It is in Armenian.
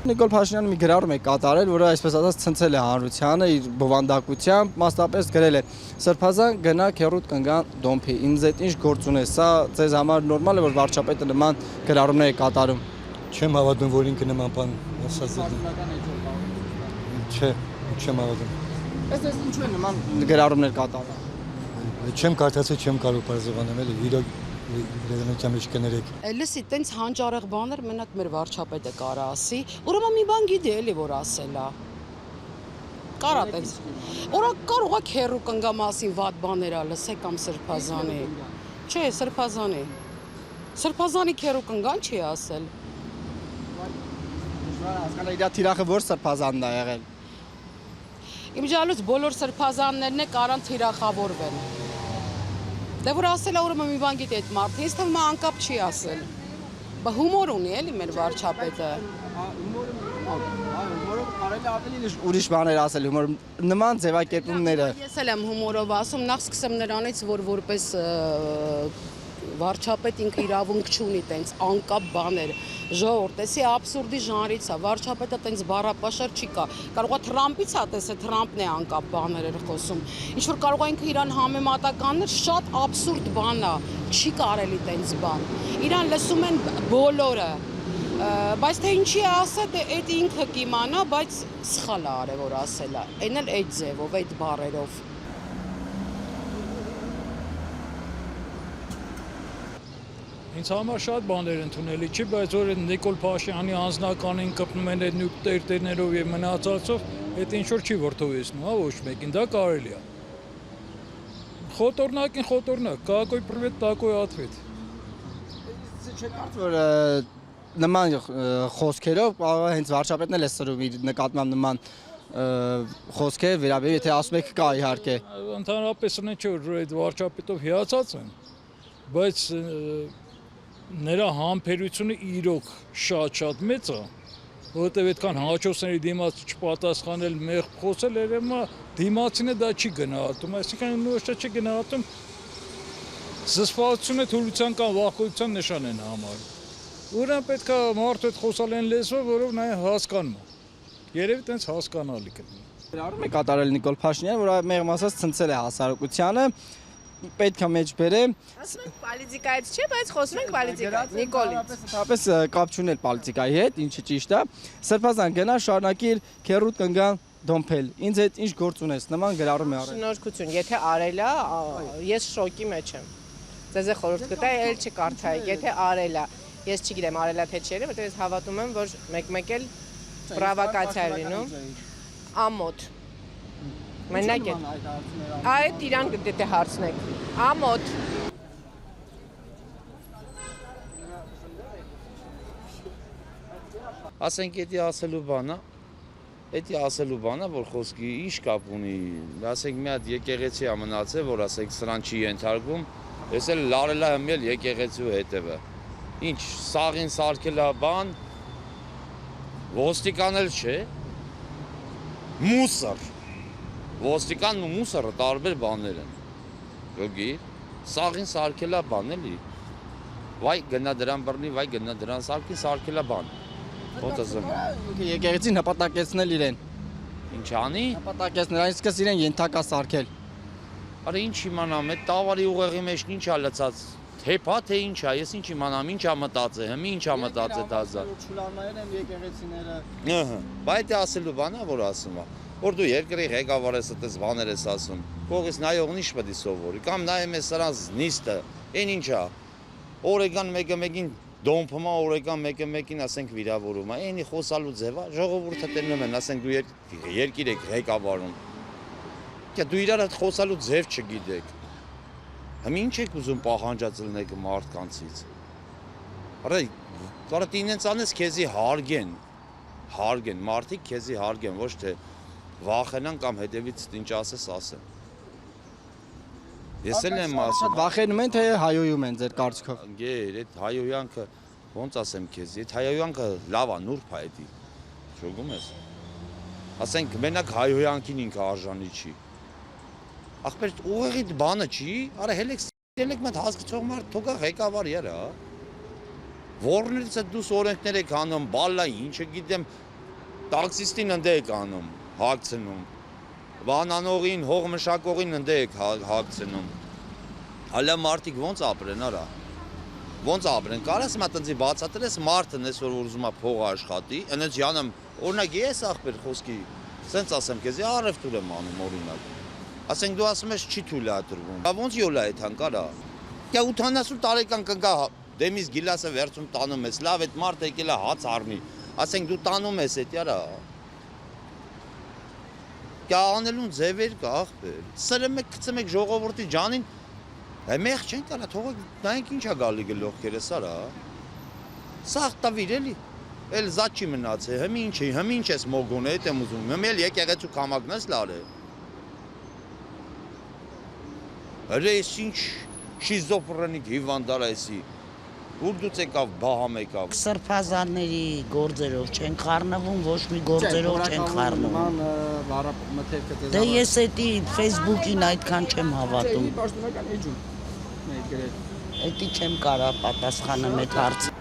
Նիկոլ Փաշինյանը մի գրառում է կատարել, որը այսպես ասած ցնցել է հանրությանը իր բովանդակությամբ, մասնապես գրել է. «Սրբազան գնա քերուտ կնգան դոմփի»։ Ինձ այդ ինչ գործ ունի, սա ձեզ համար նորմալ է, որ վարչապետը նման գրառումներ է կատարում։ Չեմ հավատում, որ ինքը նման բան ասած է։ Չէ, չեմ հավատում։ Այս ինչու է նման գրառումներ կատարում։ Չեմ կարծացել, չեմ կարող բարձրանալ, էլի իրոք իրականության մեջ կներեք։ Լսի, տենց հանճարեղ բաներ մենակ մեր վարչապետը կարա ասի, ուրեմն մի բան գիտի էլի որ ասելա։ Կարա տենց։ Ուրա կարող է քերու կնգա մասին վատ բաներ ա լսեք կամ սրբազանի։ Չէ, սրբազանի։ Սրբազանի քերու կնգան չի ասել։ Հասկանալ իր թիրախը որ սրբազանն է եղել։ Իմ ջալուց բոլոր սրբազաններն է կարան թիրախավորվեն։ Դե որ ասելա ուրեմն մի բան գիտի այդ մարդը, ինձ թվում է անկապ չի ասել։ Բա հումոր ունի էլի մեր վարչապետը։ Հումորով կարելի ավելի ուրիշ բաներ ասել, հումոր նման ձևակերպումները։ Ես էլ եմ հումորով ասում, նախ սկսեմ նրանից, որ որպես վարչապետ ինքը իրավունք չունի տենց անկապ բաներ։ Ժողովուրդ, էսի աբսուրդի ժանրից է, վարչապետը տենց բառապաշար չի կա։ Կարող է Թրամփից է տեսե Թրամփն է անկապ բաներ խոսում։ Ինչ որ կարող է ինքը իրան համեմատականներ, շատ աբսուրդ բան է, չի կարելի տենց բան։ Իրան լսում են բոլորը։ Բայց թե ինչի է ասել, դե այդ ինքը կիմանա, բայց սխալ է արել որ ասելա։ Այն էլ այդ ձևով, այդ բառերով։ Ինձ համար շատ բաներ ընդունելի չի, բայց որ Նիկոլ Փաշինյանի անձնականին կպնում են այդ նույն տերտերներով եւ մնացածով, այդ ինչ որ չի որդովեցնում, հա, ոչ մեկին, դա կարելի է։ Խոտորնակին խոտորնակ, какой привет, такой ответ։ Չէ՞ կարծում որ նման խոսքերով կարող է հենց վարչապետն էլ է սրում իր նկատմամբ նման խոսքեր վերաբերում, եթե ասում եք կա իհարկե։ Ընդհանրապես ունեն չէ որ այդ վարչապետով հիացած են, բայց նրա համբերությունը իրոք շատ մեծ է, որովհետև այդքան հաճոսների դիմաց չպատասխանել, մեղ խոսել երևի դիմացինը դա չի գնահատում, այսինքն նույնիսկ չի գնահատում զսպվածությունը թուլության կամ վախկոյության նշան են համարում։ Ուրեմն պետք է մարդու հետ խոսալ են լեզվով, որով նա հասկանում է։ Երևի տենց հասկանալի կլինի։ Գրառում է կատարել Նիկոլ Փաշինյանը, որ մեղմ ասած ցնցել է հասարակությանը, պետք է մեջ բերեմ։ Ասում ենք պոլիտիկայից չէ, բայց խոսում ենք պոլիտիկայից, Նիկոլից։ Ընդհանրապես կապ չունել պոլիտիկայի հետ, ինչը ճիշտ է։ Սրբազան գնա շարունակիր քերուտ կնգան դոմփել։ Ինձ հետ ինչ գործ ունես, նման գրառում է արել։ Շնորհքություն, եթե արել է, ես շոկի մեջ եմ։ Ձեզ է խորհուրդ կտա, էլ չկարդայի, եթե արել է։ Ես չգիտեմ արել է թե չէ, որտեղ ես հավատում եմ, որ մեկ-մեկ էլ պրովոկացիա է լինում։ Ամոթ։ Մենակ է։ Այդ իրան դե հարցնեք։ Ամոթ։ Ասենք էդի ասելու բանա, որ խոսքի ինչ կապ ունի, ասենք մի հատ եկեղեցի է մնացել, որ ասենք սրան չի ենթարկվում, ես էլ լարելա եմ էլ եկեղեցու հետևը։ Ինչ, սաղին սարքելա բան, ոստիկան էլ չէ, մուսր, ոստիկանն ու մուսրը տարբեր բաներ են, գոգիր, սաղին սարքելա բան էլի, վայ գնա դրան բռնի, վայ գնա դրան սարքելա բան, ոտազմ։ Եկեղեցին հպատակեցնել իրեն։ Ինչ անի։ Հպատակեցնել, այսինքն իրեն ենթակա սարքել։ Արի ինչ իմանամ, այդ տավարի ուղեղի մեջ ինչ ա լցած, թեփա թե ինչ ա, ես ինչ իմանամ, ինչ ա մտածել, հիմա ինչ ա մտածել դազա։ Չուլանայել են եկեղեցիները։ Ահա, բայց դա ասելու բանա, որ ասում է, որ դու երկրի ղեկավար ես, այդպես բաներ ես ասում, կողից նայողն ինչ պետք է սովորի, կամ նայեմ ես սրանց նիստը, այն ինչ ա, օրեկան մեկը-մեկին դոմփում է, օրեկան մեկը-մեկին ասենք վիրավորում է, այնի խոսալու ձևա, ժողովուրդը տենում են, ասենք դու երկիր եք ղեկավարում, դու իրար հետ խոսալու ձև չգիտեք, հիմա ինչ եք ուզում պահանջածլնեք մարդկանցից, արդ ինենց անես քեզի հարգեն, մարդիկ քեզի հարգեն, ոչ թե վախենան կամ հետևից ինչ ասես ասեն։ Ես էլ եմ ասում։ Վախենում են թե հայոյում են ձեր կարծիքով։ Գեր, այդ հայոյանքը ոնց ասեմ քեզ, այդ հայոյանքը լավ է, նուրբ է էդի։ Շոգում ես։ Ասենք մենակ հայոյանքին ինքը արժանի չի։ Ախպեր ուղեղի բանը չի, արա հելեք մատ հասկացող մարդ թողա ղեկավար երա։ Որներից է դուս օրենքներ եք անում, բալլա, ինչը գիտեմ, տաքսիստին ընդ եք անում, հագցնում։ Վանանողին, հող մշակողին ընդ եք հագցնում։ Հələ մարդիկ ոնց ապրեն, արա։ Ոնց ապրեն, կարաս մա տնձի բացատրես մարդն այսօր ուզում է փող աշխատի, այնց յանամ, օրինակ ես ախպեր խոսքի, սենց ասեմ քեզ, առևտուր եմ անում օրինակ։ Ասենք դու ասում ես չի թույլատրվում։ Բա ոնց յոլա է թան կարա։ Կա 80 տարեկան կգա դեմից գիլասը վերցում տանում ես, լավ այդ մարդ եկել է հաց առնի։ Ասենք դու տանում ես էդ яրա։ Կա անելուն ձևեր կա ախպեր։ Սրեմ եք գցում եք ժողովրդի ջանին։ Մեղ չեն կարա, թողեք նայենք ինչ է գալի գլոխքերս արա։ Սաղ տավիր էլի։ Էլ զատ չի մնացել, հմ ինչ ես մոգոն է, էտ եմ ուզում, հմ էլ եկեղեցու կամակն ես լար է։ Հրե ես ինչ շիզոֆրենիկ հիվանդար այսի, ուր դուց եկավ, բահամ եկավ։ Սրբազանների գործերով չեն խառնվում, ոչ մի գործերով չեն խառնվում։ Դե ես էդի Facebook-ին այդքան չեմ հավատում։ Էդի չեմ կարա պատասխանեմ այդ հարցը։